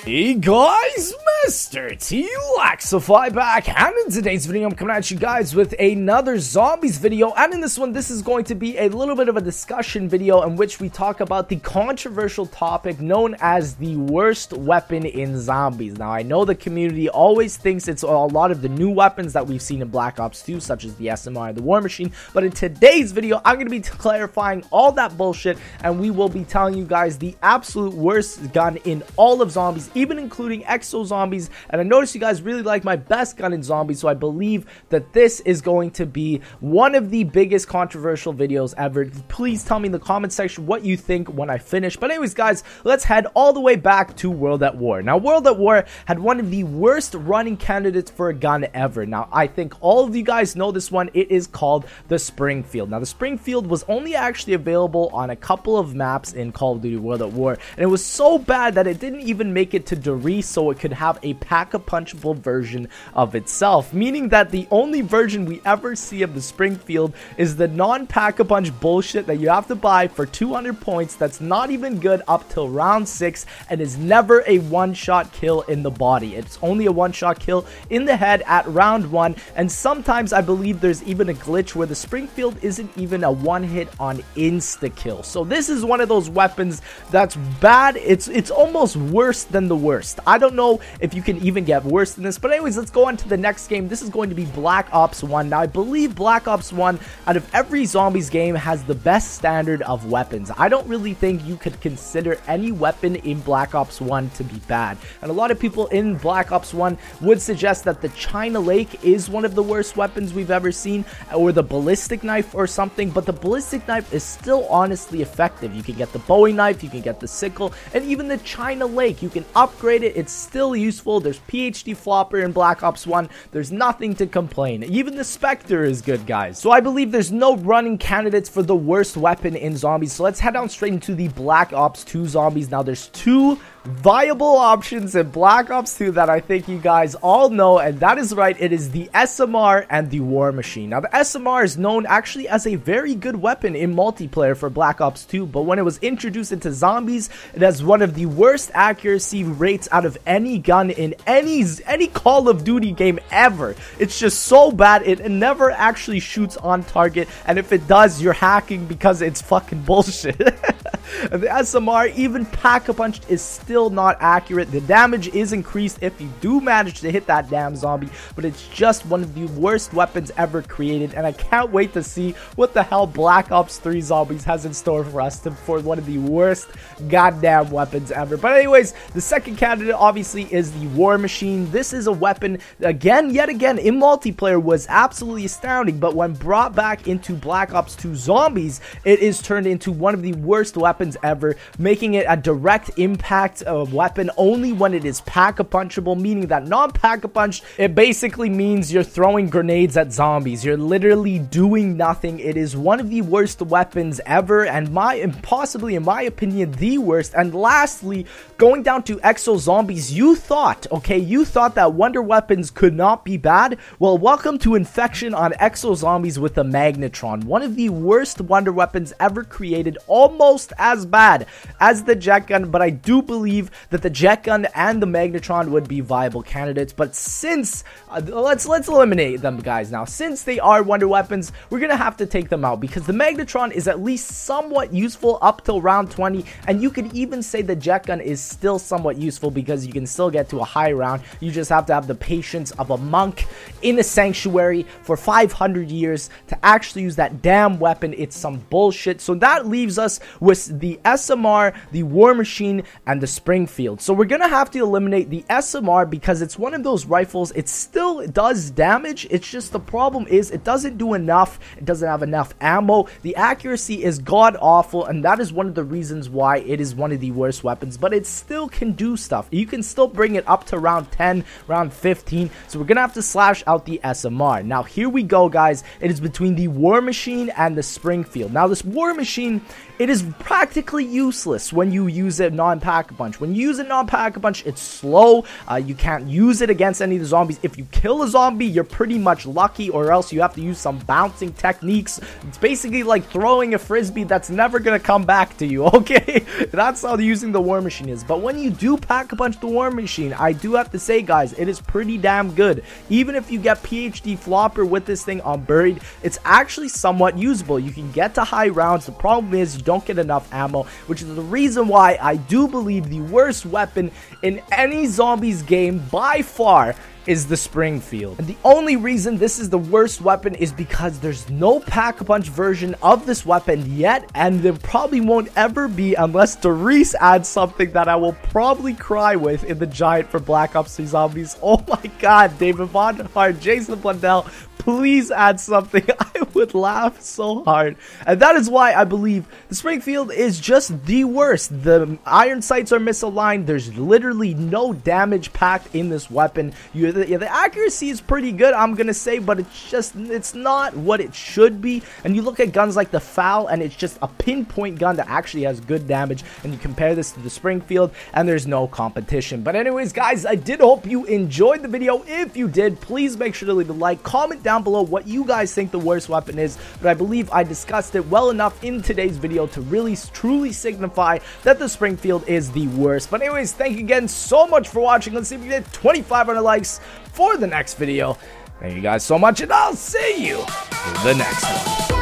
Hey guys, MrTLexify back, and in today's video I'm coming at you guys with another zombies video, and in this one this is going to be a little bit of a discussion video in which we talk about the controversial topic known as the worst weapon in zombies. Now I know the community always thinks it's a lot of the new weapons that we've seen in Black Ops 2 such as the SMR and the War Machine, but in today's video I'm going to be clarifying all that bullshit, and we will be telling you guys the absolute worst gun in all of zombies, even including exo zombies. And I noticed you guys really like my best gun in zombies, so I believe that this is going to be one of the biggest controversial videos ever. Please tell me in the comment section what you think when I finish. But anyways guys, let's head all the way back to World at War. Now World at War had one of the worst running candidates for a gun ever. Now I think all of you guys know this one. It is called the Springfield. Now the Springfield was only actually available on a couple of maps in Call of Duty World at War, and it was so bad that it didn't even make it to Doris, so it could have a pack-a-punchable version of itself, meaning that the only version we ever see of the Springfield is the non-pack-a-punch bullshit that you have to buy for 200 points that's not even good up till round 6 and is never a one-shot kill in the body. It's only a one-shot kill in the head at round 1, and sometimes I believe there's even a glitch where the Springfield isn't even a one-hit on insta-kill. So this is one of those weapons that's bad. It's almost worse than the worst. I don't know if you can even get worse than this, but anyways, let's go on to the next game. This is going to be Black Ops 1. Now I believe Black Ops 1 out of every zombies game has the best standard of weapons. I don't really think you could consider any weapon in Black Ops 1 to be bad, and a lot of people in Black Ops 1 would suggest that the China Lake is one of the worst weapons we've ever seen, or the ballistic knife or something, but the ballistic knife is still honestly effective. You can get the Bowie knife, you can get the sickle, and even the China Lake, you can upgrade it. It's still useful. There's PhD Flopper in Black Ops 1. There's nothing to complain. Even the Spectre is good, guys. So I believe there's no running candidates for the worst weapon in zombies. So let's head down straight into the Black Ops 2 zombies. Now there's two viable options in Black Ops 2 that I think you guys all know, and that is right, it is the SMR and the War Machine. Now the SMR is known actually as a very good weapon in multiplayer for Black Ops 2, but when it was introduced into zombies, it has one of the worst accuracy rates out of any gun in any Call of Duty game ever. It's just so bad, it never actually shoots on target, and if it does, you're hacking because it's fucking bullshit. The SMR, even pack-a-punched, is still not accurate. The damage is increased if you do manage to hit that damn zombie, but it's just one of the worst weapons ever created, and I can't wait to see what the hell Black Ops 3 Zombies has in store for us for one of the worst goddamn weapons ever. But anyways, the second candidate obviously is the War Machine. This is a weapon, yet again, in multiplayer was absolutely astounding, but when brought back into Black Ops 2 Zombies, it is turned into one of the worst weapons ever, making it a direct impact weapon only when it is pack-a-punchable, meaning that non-pack-a-punch, it basically means you're throwing grenades at zombies. You're literally doing nothing. It is one of the worst weapons ever, and possibly, in my opinion, the worst. And lastly, going down to exo zombies, you thought that wonder weapons could not be bad? Well, welcome to Infection on exo zombies with the Magnetron, one of the worst wonder weapons ever created, almost as bad as the jet gun, but I do believe that the jet gun and the Magnetron would be viable candidates. But since let's eliminate them, guys. Now since they are wonder weapons, we're gonna have to take them out, because the Magnetron is at least somewhat useful up till round 20, and you could even say the jet gun is still somewhat useful because you can still get to a high round. You just have to have the patience of a monk in a sanctuary for 500 years to actually use that damn weapon. It's some bullshit. So that leaves us with the SMR, the War Machine, and the Springfield. So we're gonna have to eliminate the SMR because it's one of those rifles. It still does damage. It's just the problem is it doesn't do enough. It doesn't have enough ammo. The accuracy is god awful, and that is one of the reasons why it is one of the worst weapons, but it still can do stuff. You can still bring it up to round 10, round 15. So we're gonna have to slash out the SMR. Now here we go, guys. It is between the War Machine and the Springfield. Now this War Machine, it is practically practically useless when you use it non-pack-a-punch. When you use it non-pack-a-punch, it's slow. You can't use it against any of the zombies. If you kill a zombie, you're pretty much lucky, or else you have to use some bouncing techniques. It's basically like throwing a frisbee that's never gonna come back to you, okay? That's how using the war machine is. But when you do pack-a-punch the war machine, I do have to say, guys, it is pretty damn good. Even if you get PhD Flopper with this thing on Buried, it's actually somewhat usable. You can get to high rounds. The problem is you don't get enough ammo, which is the reason why I do believe the worst weapon in any zombies game by far is the Springfield. And the only reason this is the worst weapon is because there's no pack-a-punch version of this weapon yet, and there probably won't ever be unless Doris adds something that I will probably cry with in the Giant for Black Ops 3 Zombies. Oh my god, David Von Hart, Jason Blundell, please add something. I would laugh so hard. And that is why I believe the Springfield is just the worst. The iron sights are misaligned. There's literally no damage packed in this weapon. The accuracy is pretty good, I'm gonna say, but it's not what it should be. And you look at guns like the FAL, and it's just a pinpoint gun that actually has good damage, and you compare this to the Springfield, and there's no competition. But anyways, guys, I did hope you enjoyed the video. If you did, please make sure to leave a like, comment down below what you guys think the worst weapon is. But I believe I discussed it well enough in today's video to really truly signify that the Springfield is the worst. But anyways, thank you again so much for watching. Let's see if we get 2,500 likes for the next video. Thank you guys so much, and I'll see you in the next one.